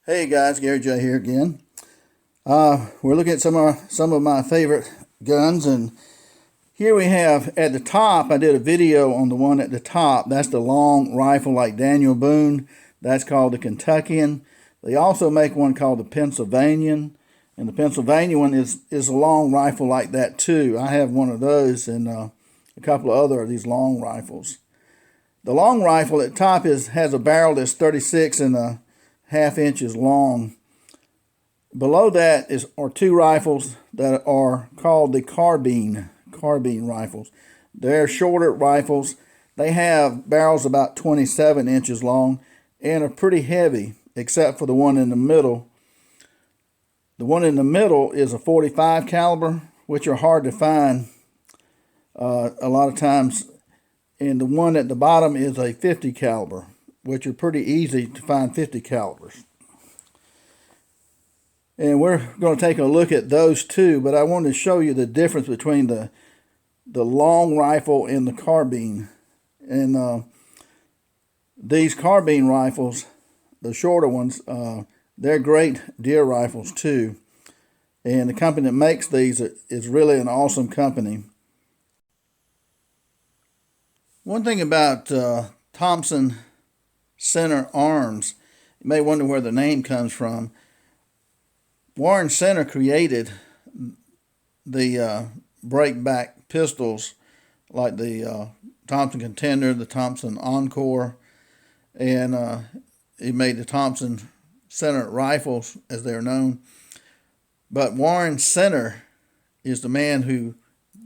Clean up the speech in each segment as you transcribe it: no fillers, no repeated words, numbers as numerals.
Hey guys, Gary J here again. We're looking at some of my favorite guns, and here we have at the top. I did a video on the one at the top. That's the long rifle like Daniel Boone. That's called the Kentuckian. They also make one called the Pennsylvanian, and the Pennsylvania one is a long rifle like that too. I have one of those and a couple of other of these long rifles. The long rifle at the top has a barrel that's 36.5 inches long. Below that are two rifles that are called the carbine rifles. They're shorter rifles. They have barrels about 27 inches long and are pretty heavy, except for the one in the middle. The one in the middle is a 45 caliber, which are hard to find a lot of times. And the one at the bottom is a 50 caliber, which are pretty easy to find 50 calibers. And we're going to take a look at those two, but I wanted to show you the difference between the long rifle and the carbine. And these carbine rifles, the shorter ones, they're great deer rifles too. And the company that makes these is really an awesome company. One thing about Thompson Center arms, you may wonder where the name comes from. Warren Center created the break-back pistols like the Thompson Contender, the Thompson Encore, and he made the Thompson Center rifles as they're known. But Warren Center is the man who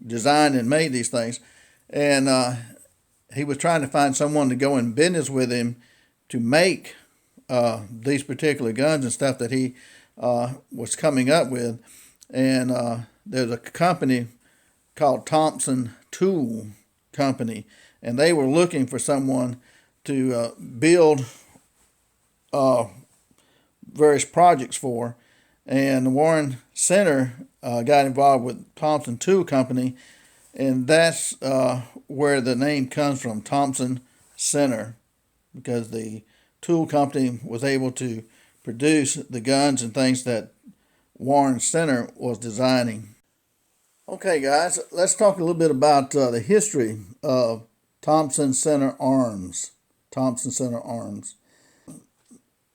designed and made these things, and he was trying to find someone to go in business with him to make these particular guns and stuff that he was coming up with. And there's a company called Thompson Tool Company, and they were looking for someone to build various projects for. And the Warren Center got involved with Thompson Tool Company, and that's where the name comes from, Thompson Center, because the tool company was able to produce the guns and things that Warren Center was designing. Okay, guys, let's talk a little bit about the history of Thompson Center arms. Thompson Center arms.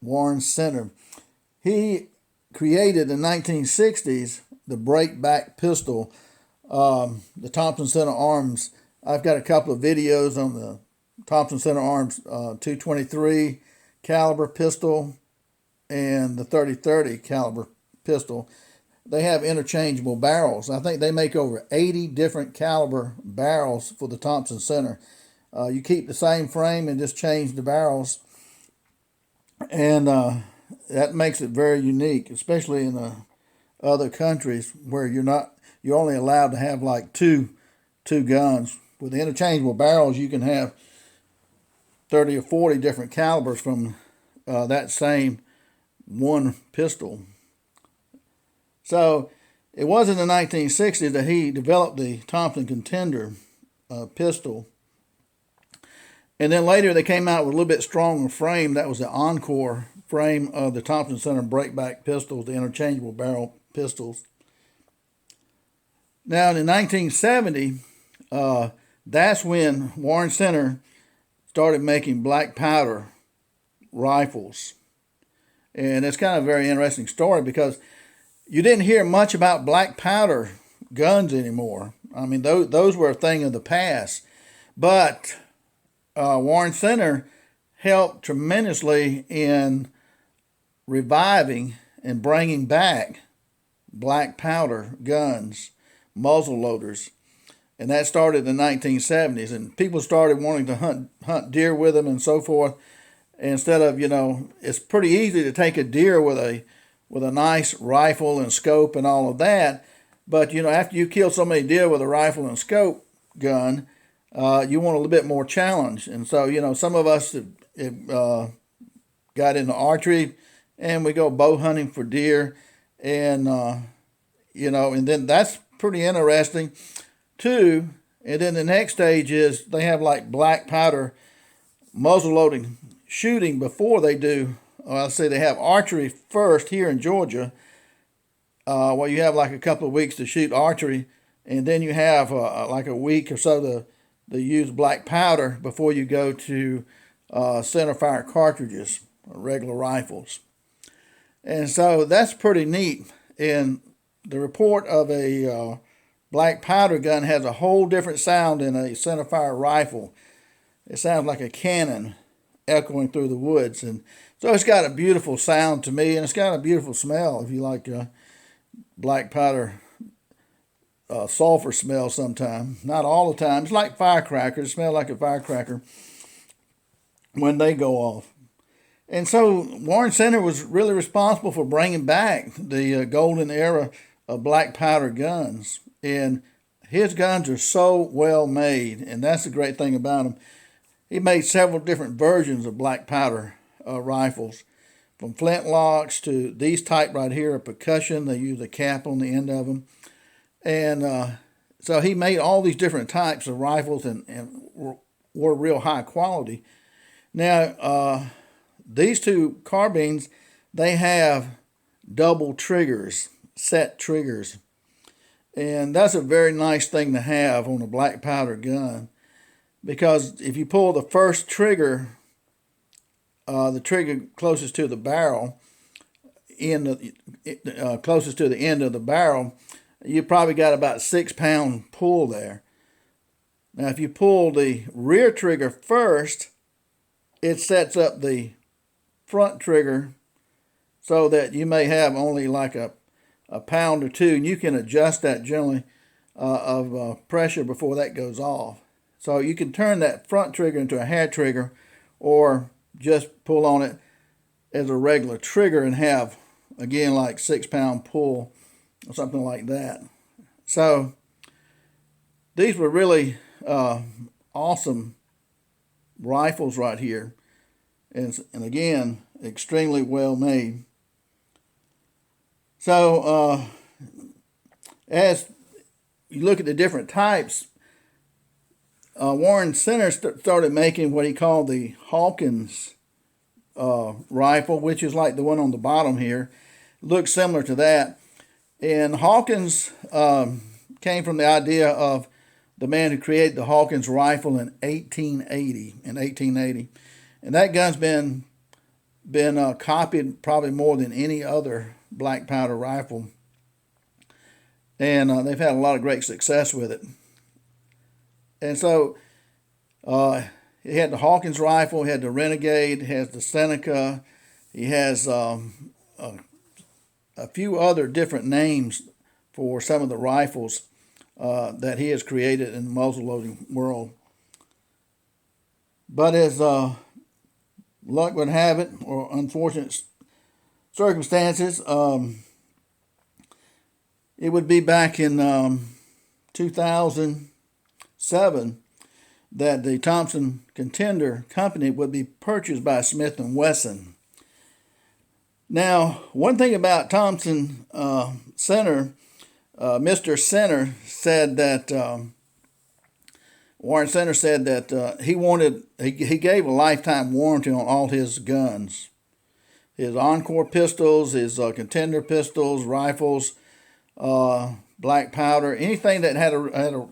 Warren Center. He created in the 1960s the break-back pistol, the Thompson Center arms. I've got a couple of videos on the Thompson Center arms 223 caliber pistol and the 30-30 caliber pistol. They have interchangeable barrels. I think they make over 80 different caliber barrels for the Thompson Center. You keep the same frame and just change the barrels, and that makes it very unique, especially in other countries where you're only allowed to have like two guns. With the interchangeable barrels, you can have 30 or 40 different calibers from that same one pistol. So it was in the 1960s that he developed the Thompson Contender pistol. And then later they came out with a little bit stronger frame. That was the Encore frame of the Thompson Center breakback pistols, the interchangeable barrel pistols. Now in 1970, that's when Warren Center started making black powder rifles. And it's kind of a very interesting story because you didn't hear much about black powder guns anymore. I mean, those were a thing of the past. But Warren Center helped tremendously in reviving and bringing back black powder guns, muzzle loaders. And that started in the 1970s. And people started wanting to hunt deer with them and so forth. Instead of, it's pretty easy to take a deer with a nice rifle and scope and all of that. But, after you kill so many deer with a rifle and scope gun, you want a little bit more challenge. And so, some of us have got into archery, and we go bow hunting for deer. And, and then that's pretty interesting too. And then the next stage is they have like black powder muzzle loading shooting before they do well, let's say they have archery first here in Georgia. Well, you have like a couple of weeks to shoot archery, and then you have like a week or so to use black powder before you go to centerfire cartridges, regular rifles. And so that's pretty neat. And the report of a black powder gun has a whole different sound than a centerfire rifle. It sounds like a cannon echoing through the woods. And so it's got a beautiful sound to me, and it's got a beautiful smell if you like black powder sulfur smell sometime. Not all the time. It's like firecrackers. It smells like a firecracker when they go off. And so Warren Center was really responsible for bringing back the golden era of black powder guns. And his guns are so well made, and that's the great thing about him. He made several different versions of black powder rifles, from flintlocks to these type right here, a percussion. They use a cap on the end of them. And so he made all these different types of rifles and were real high quality. Now, these two carbines, they have double triggers, set triggers. And that's a very nice thing to have on a black powder gun, because if you pull the first trigger, the trigger closest to the barrel, closest to the end of the barrel, you probably got about 6 pound pull there. Now, if you pull the rear trigger first, it sets up the front trigger so that you may have only like a pound or two, and you can adjust that generally of pressure before that goes off. So you can turn that front trigger into a hair trigger, or just pull on it as a regular trigger and have, again, like 6 pound pull or something like that. So these were really awesome rifles right here, and again, extremely well made. So as you look at the different types, Warren Center started making what he called the Hawkins rifle, which is like the one on the bottom here. It looks similar to that. And Hawkins came from the idea of the man who created the Hawkins rifle in 1880. And that gun's been copied probably more than any other black powder rifle. And they've had a lot of great success with it. And so he had the Hawkins rifle, he had the Renegade, he has the Seneca, he has a few other different names for some of the rifles that he has created in the muzzle loading world. But as luck would have it, or unfortunate circumstances, it would be back in 2007 that the Thompson Contender Company would be purchased by Smith & Wesson. Now, one thing about Thompson Center, Mr. Center said that, Warren Center said that he gave a lifetime warranty on all his guns. His Encore pistols, his Contender pistols, rifles, black powder, anything that had a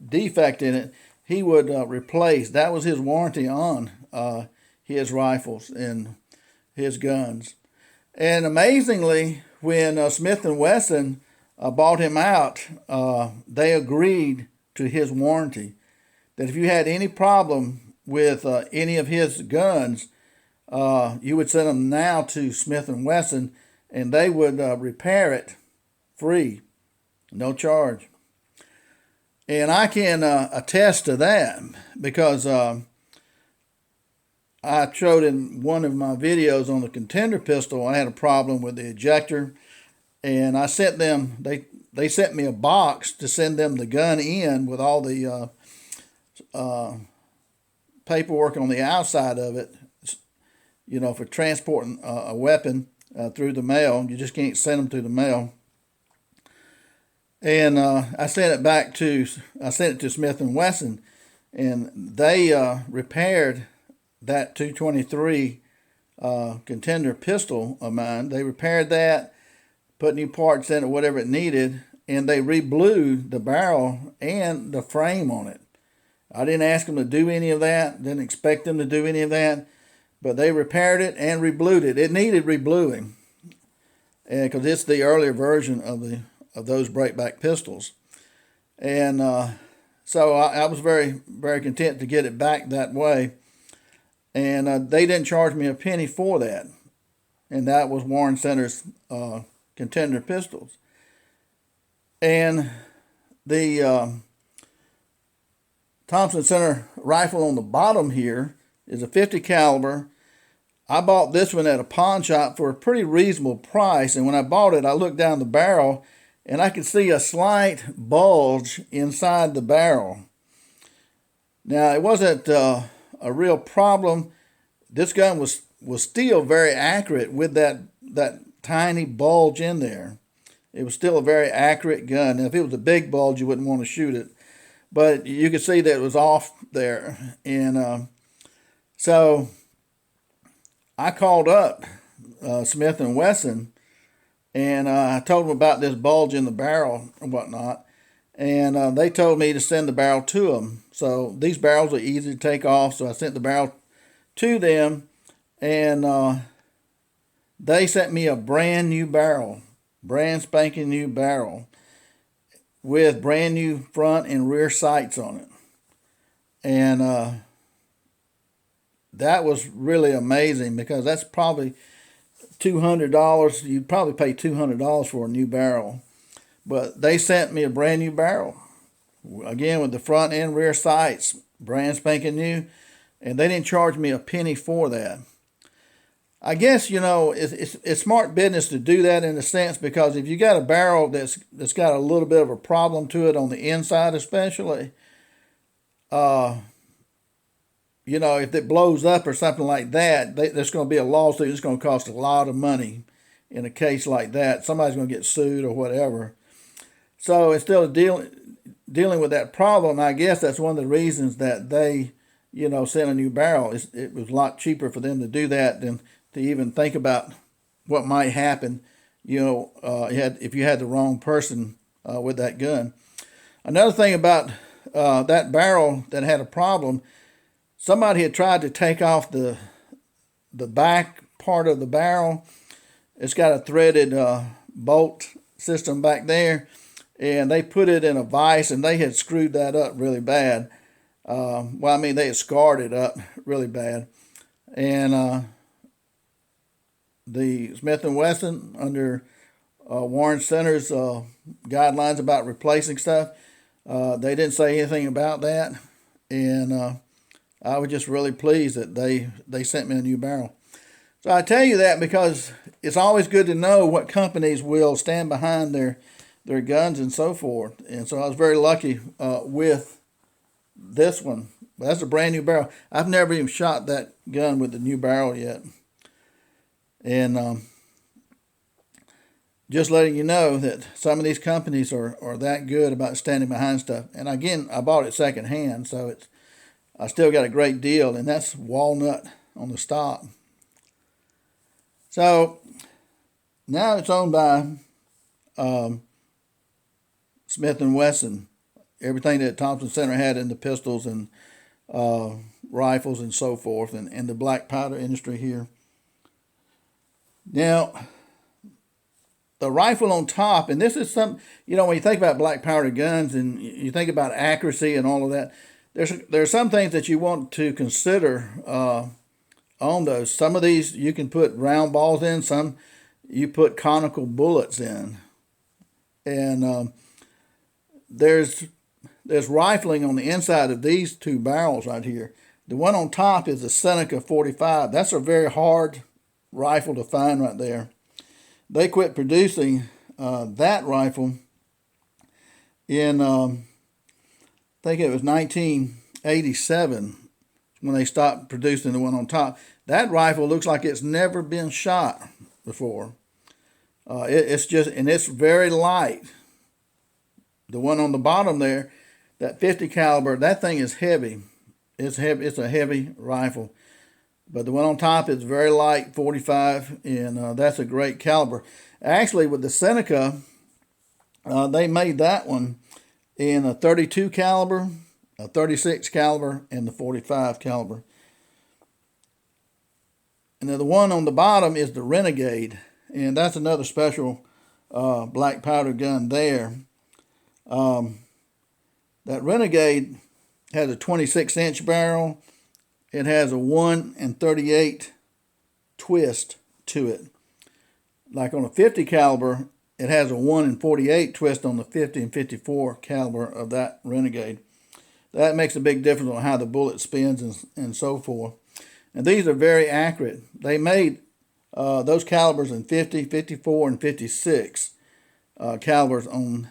defect in it, he would replace. That was his warranty on his rifles and his guns. And amazingly, when Smith & Wesson bought him out, they agreed to his warranty, that if you had any problem with any of his guns, you would send them now to Smith & Wesson, and they would repair it free, no charge. And I can attest to that, because I showed in one of my videos on the Contender pistol, I had a problem with the ejector, and I sent them, they sent me a box to send them the gun in with all the paperwork on the outside of it, for transporting a weapon through the mail. You just can't send them through the mail. And I sent it to Smith & Wesson, and they repaired that 223 contender pistol of mine. They repaired that, put new parts in it, whatever it needed, and they re-blued the barrel and the frame on it. I didn't ask them to do any of that, didn't expect them to do any of that, but they repaired it and re-blued it. It needed re-bluing because it's the earlier version of those breakback pistols. And so I was very, very content to get it back that way. And they didn't charge me a penny for that. And that was Warren Center's contender pistols. And the Thompson Center rifle on the bottom here is a 50 caliber. I bought this one at a pawn shop for a pretty reasonable price. And when I bought it, I looked down the barrel and I could see a slight bulge inside the barrel. Now, it wasn't a real problem. This gun was still very accurate with that tiny bulge in there. It was still a very accurate gun. Now, if it was a big bulge, you wouldn't want to shoot it. But you could see that it was off there. And so I called up Smith & Wesson, and I told them about this bulge in the barrel and whatnot. And they told me to send the barrel to them. So these barrels are easy to take off. So I sent the barrel to them, and they sent me a brand new barrel, brand spanking new barrel, with brand new front and rear sights on it. And that was really amazing because that's probably $200. You'd probably pay $200 for a new barrel. But they sent me a brand new barrel, again with the front and rear sights, brand spanking new, and they didn't charge me a penny for that. I guess, it's smart business to do that in a sense, because if you got a barrel that's got a little bit of a problem to it on the inside especially, if it blows up or something like that, there's going to be a lawsuit. It's going to cost a lot of money in a case like that. Somebody's going to get sued or whatever. So instead of dealing with that problem, I guess that's one of the reasons that they, sent a new barrel. It was a lot cheaper for them to do that than to even think about what might happen, if you had the wrong person with that gun. Another thing about that barrel that had a problem, somebody had tried to take off the back part of the barrel. It's got a threaded bolt system back there, and they put it in a vise, and they had screwed that up really bad. They had scarred it up really bad. And the Smith & Wesson, under Warren Center's guidelines about replacing stuff, they didn't say anything about that. And I was just really pleased that they sent me a new barrel. So I tell you that because it's always good to know what companies will stand behind their guns and so forth. And so I was very lucky with this one. That's a brand new barrel. I've never even shot that gun with the new barrel yet. And just letting you know that some of these companies are that good about standing behind stuff. And again, I bought it secondhand, so I still got a great deal, and that's walnut on the stock. So now it's owned by Smith & Wesson. Everything that Thompson Center had in the pistols and rifles and so forth, and the black powder industry here. Now, the rifle on top, and this is some, when you think about black powder guns and you think about accuracy and all of that, there are some things that you want to consider on those. Some of these you can put round balls in, some you put conical bullets in. And there's rifling on the inside of these two barrels right here. The one on top is a Seneca 45. That's a very hard rifle to find right there. They quit producing that rifle in, I think it was 1987 when they stopped producing the one on top. That rifle looks like it's never been shot before. It's very light. The one on the bottom there, that 50 caliber, that thing is heavy. It's heavy. It's a heavy rifle. But the one on top is very light, 45, and that's a great caliber. Actually, with the Seneca, they made that one in a 32 caliber, a 36 caliber, and the 45 caliber. And then the one on the bottom is the Renegade, and that's another special black powder gun there. That Renegade has a 26-inch barrel. It has a 1 38 twist to it. Like on a 50 caliber, it has a 1 48 twist on the 50 and 54 caliber of that Renegade. That makes a big difference on how the bullet spins and so forth. And these are very accurate. They made those calibers in 50, 54, and 56 calibers on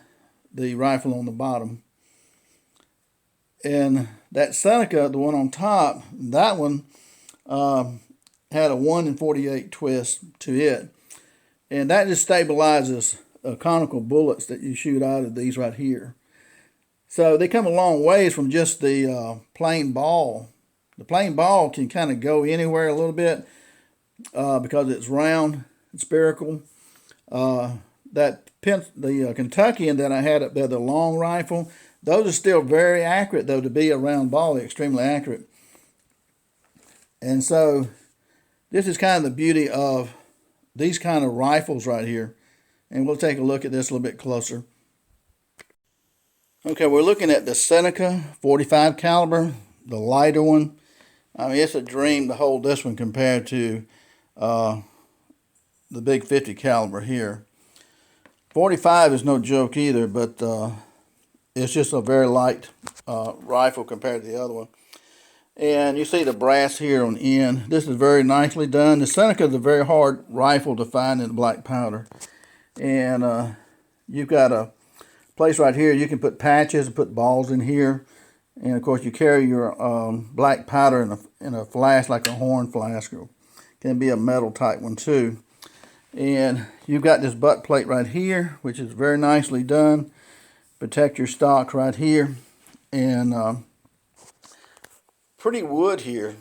the rifle on the bottom. And that Seneca, the one on top, that one had a 1 48 twist to it. And that just stabilizes conical bullets that you shoot out of these right here. So they come a long ways from just the plain ball. The plain ball can kind of go anywhere a little bit because it's round and spherical. The Kentuckian that I had up there, the long rifle, those are still very accurate, though, to be a round ball. They're extremely accurate. And so this is kind of the beauty of these kind of rifles right here. And we'll take a look at this a little bit closer. Okay, we're looking at the Seneca 45 caliber, the lighter one. I mean, it's a dream to hold this one compared to the big 50 caliber here. 45 is no joke either, but it's just a very light rifle compared to the other one. And you see the brass here on the end. This is very nicely done. The Seneca is a very hard rifle to find in the black powder. And you've got a place right here. You can put patches and put balls in here. And of course, you carry your black powder in a flask, like a horn flask. It can be a metal type one too. And you've got this butt plate right here, which is very nicely done. Protect your stock right here. And pretty wood here.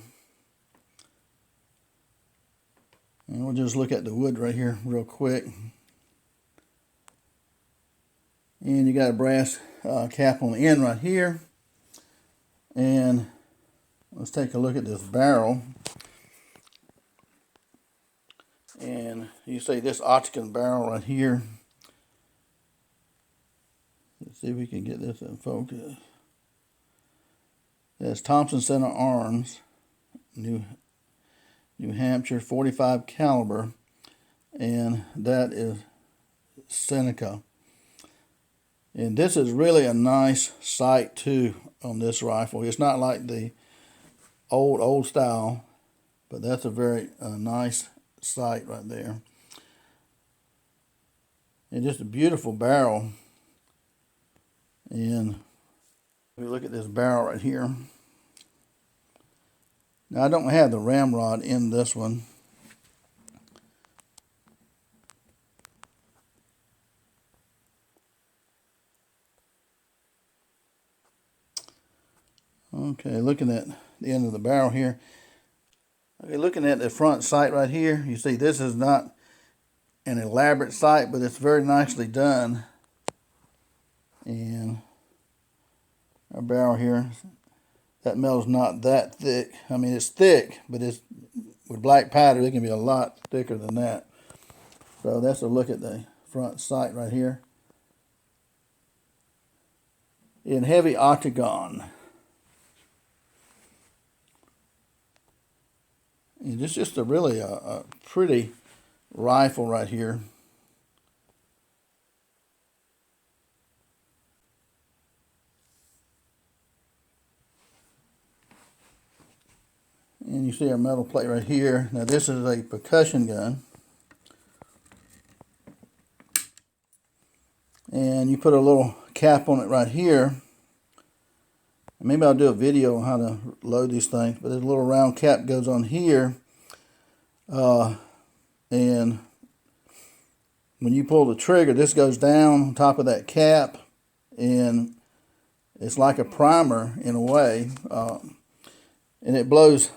And we'll just look at the wood right here real quick. And you got a brass cap on the end right here. And let's take a look at this barrel. And you see this Octagon barrel right here. Let's see if we can get this in focus. That's Thompson Center Arms, New Hampshire 45 caliber, and that is Seneca. And this is really a nice sight too on this rifle. It's not like the old style, but that's a very nice sight right there. And just a beautiful barrel. And we look at this barrel right here. Now I don't have the ramrod in this one. Okay, looking at the end of the barrel here. Okay, looking at the front sight right here, you see this is not an elaborate sight, but it's very nicely done. And our barrel here, that metal's not that thick. I mean, it's thick, but it's with black powder, it can be a lot thicker than that. So that's a look at the front sight right here. In heavy octagon. And it's just a really a pretty rifle right here. And you see our metal plate right here. Now this is a percussion gun. And you put a little cap on it right here. Maybe I'll do a video on how to load these things, but there's a little round cap goes on here. And when you pull the trigger, this goes down on top of that cap, and it's like a primer in a way. And it blows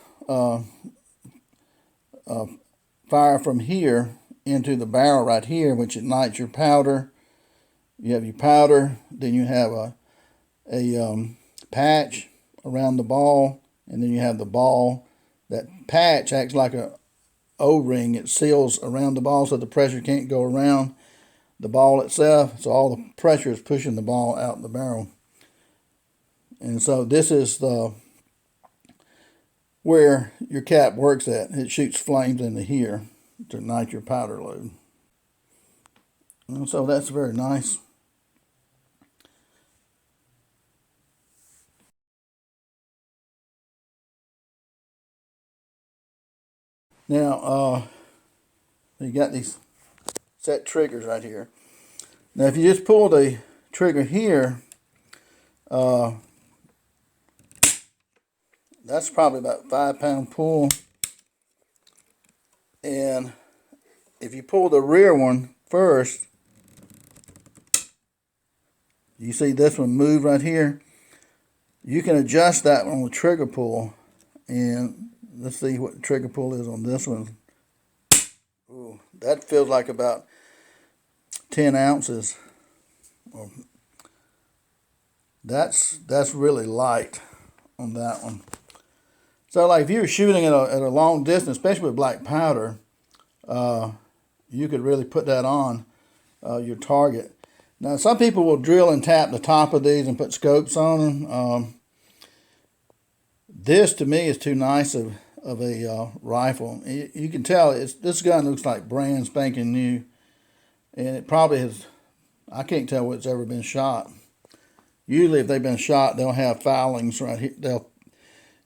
fire from here into the barrel right here, which ignites your powder. You have your powder, then you have a patch around the ball, and then you have the ball. That patch acts like a O-ring. It seals around the ball so the pressure can't go around the ball itself. So all the pressure is pushing the ball out the barrel. And so this is where your cap works at. It shoots flames into here to ignite your powder load. And so that's very nice. Now, you got these set triggers right here. Now, if you just pull the trigger here, that's probably about 5-pound pull. And if you pull the rear one first, you see this one move right here. You can adjust that one with trigger pull. And let's see what the trigger pull is on this one. Ooh, that feels like about 10 ounces. That's really light on that one. So like if you were shooting at a long distance, especially with black powder, you could really put that on your target. Now some people will drill and tap the top of these and put scopes on them. This to me is too nice of a rifle. You can tell this gun looks like brand spanking new, and it probably has. I can't tell what's ever been shot. Usually, if they've been shot, they'll have foulings right here.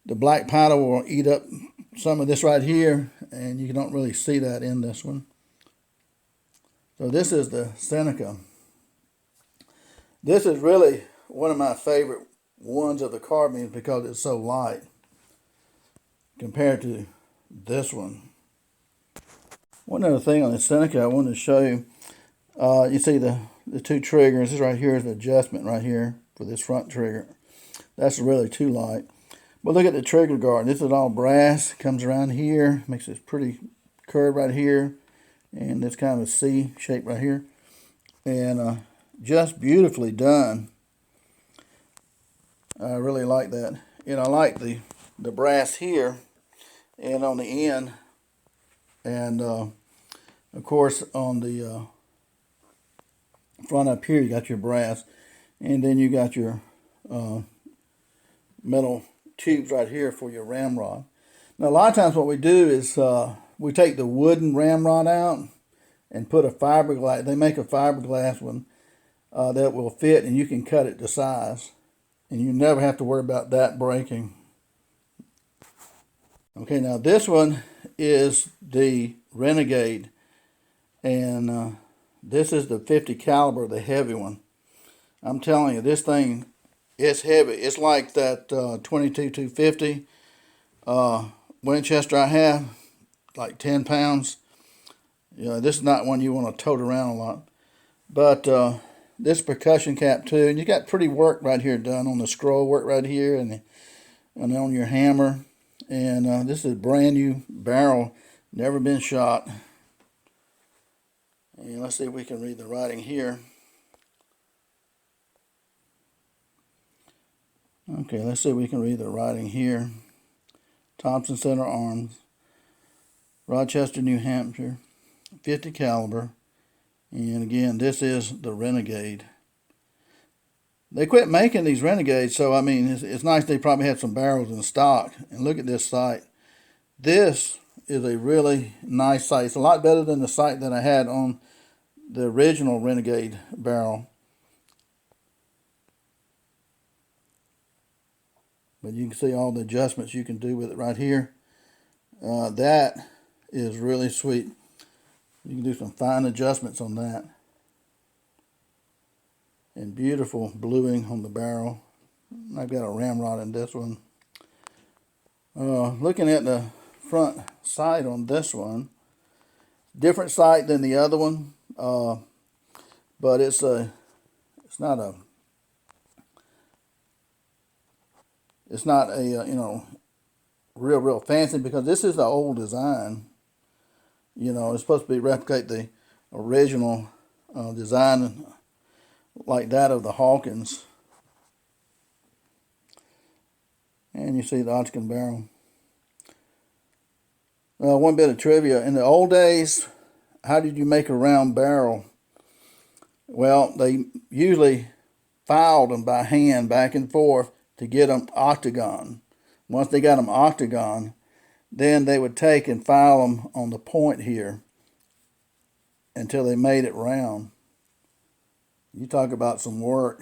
The black powder will eat up some of this right here, and you don't really see that in this one. So this is the Seneca. This is really one of my favorite ones of the carbines because it's so light compared to this one. One other thing on the Seneca I wanted to show you. You see the two triggers. This right here is the adjustment right here for this front trigger. That's really too light. But look at the trigger guard. This is all brass. Comes around here. Makes this pretty curve right here. And it's kind of a C shape right here. And just beautifully done. I really like that. And I like the brass here and on the end. And of course on the front up here you got your brass. And then you got your metal tubes right here for your ramrod. Now a lot of times what we do is we take the wooden ramrod out and put a fiberglass. They make a fiberglass one that will fit, and you can cut it to size, and you never have to worry about that breaking. Okay, now this one is the Renegade, and this is the 50 caliber, the heavy one. I'm telling you, this thing is heavy. It's like that 22-250 Winchester I have, like 10 pounds. You know, this is not one you want to tote around a lot. But this percussion cap too, and you got pretty work right here done on the scroll work right here and on your hammer. And this is a brand new barrel, never been shot. And let's see if we can read the writing here. Okay, let's see if we can read the writing here. Thompson Center Arms, Rochester, New Hampshire, 50 caliber. And again, this is the Renegade. They quit making these Renegades, so I mean, it's nice they probably had some barrels in stock. And look at this sight. This is a really nice sight. It's a lot better than the sight that I had on the original Renegade barrel. But you can see all the adjustments you can do with it right here. That is really sweet. You can do some fine adjustments on that. And beautiful bluing on the barrel. I've got a ramrod in this one. Looking at the front sight on this one, different sight than the other one, but it's not a you know, real fancy, because this is the old design. You know, it's supposed to be replicate the original design like that of the Hawkins. And you see the Ottchen barrel. One bit of trivia. In the old days, how did you make a round barrel? Well, they usually filed them by hand back and forth to get them octagon. Once they got them octagon, then they would take and file them on the point here until they made it round. You talk about some work.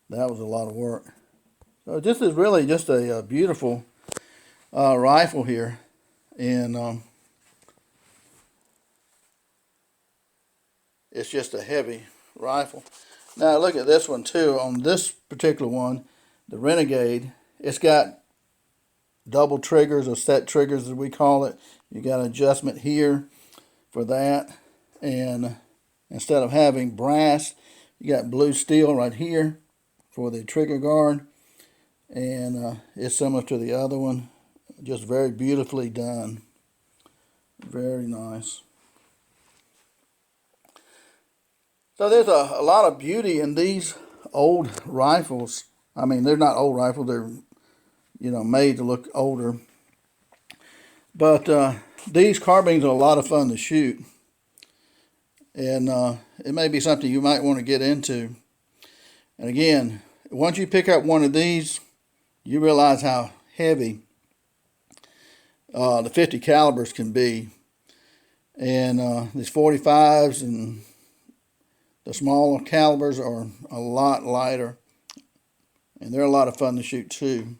That was a lot of work. So this is really just a beautiful rifle here, and it's just a heavy rifle. Now look at this one too. On this particular one, the Renegade, it's got double triggers, or set triggers as we call it. You got an adjustment here for that, and instead of having brass, you got blue steel right here for the trigger guard, and it's similar to the other one, just very beautifully done. Very nice. So there's a lot of beauty in these old rifles. I mean, they're not old rifles, they're, you know, made to look older. But these carbines are a lot of fun to shoot. And it may be something you might want to get into. And again, once you pick up one of these, you realize how heavy the 50 calibers can be. And these 45s and the smaller calibers are a lot lighter. And they're a lot of fun to shoot too.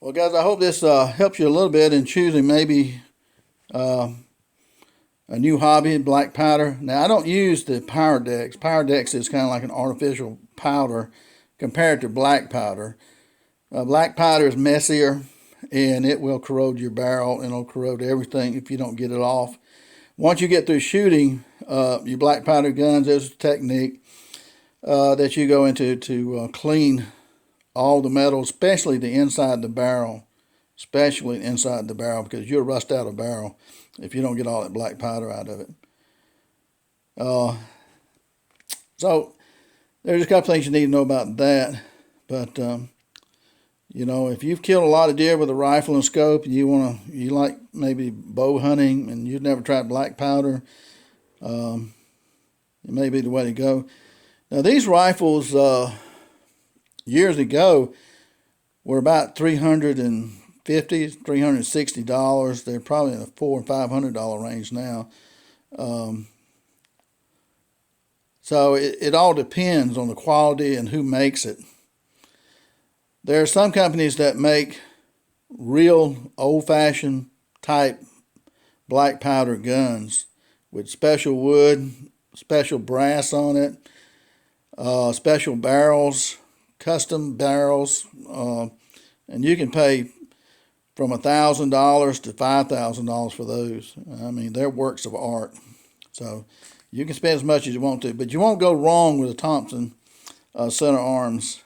Well, guys, I hope this helps you a little bit in choosing maybe a new hobby, black powder. Now, I don't use the Pyrodex. Pyrodex is kind of like an artificial powder compared to black powder. Black powder is messier, and it will corrode your barrel, and it'll corrode everything if you don't get it off. Once you get through shooting your black powder guns, there's a technique that you go into to clean all the metal, especially the inside of the barrel, because you'll rust out a barrel if you don't get all that black powder out of it. So there's just a couple things you need to know about that. But you know, if you've killed a lot of deer with a rifle and scope, and you like maybe bow hunting, and you've never tried black powder, it may be the way to go. Now these rifles, years ago, were about $350, $360. They're probably in the $400 or $500 range now. So it all depends on the quality and who makes it. There are some companies that make real old-fashioned type black powder guns with special wood, special brass on it, special barrels, custom barrels, and you can pay from $1,000 to $5,000 for those. I mean, they're works of art. So you can spend as much as you want to, but you won't go wrong with the Thompson Center arms.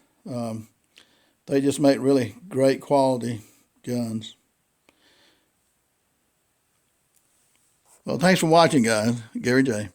They just make really great quality guns. Well, thanks for watching, guys. Gary J.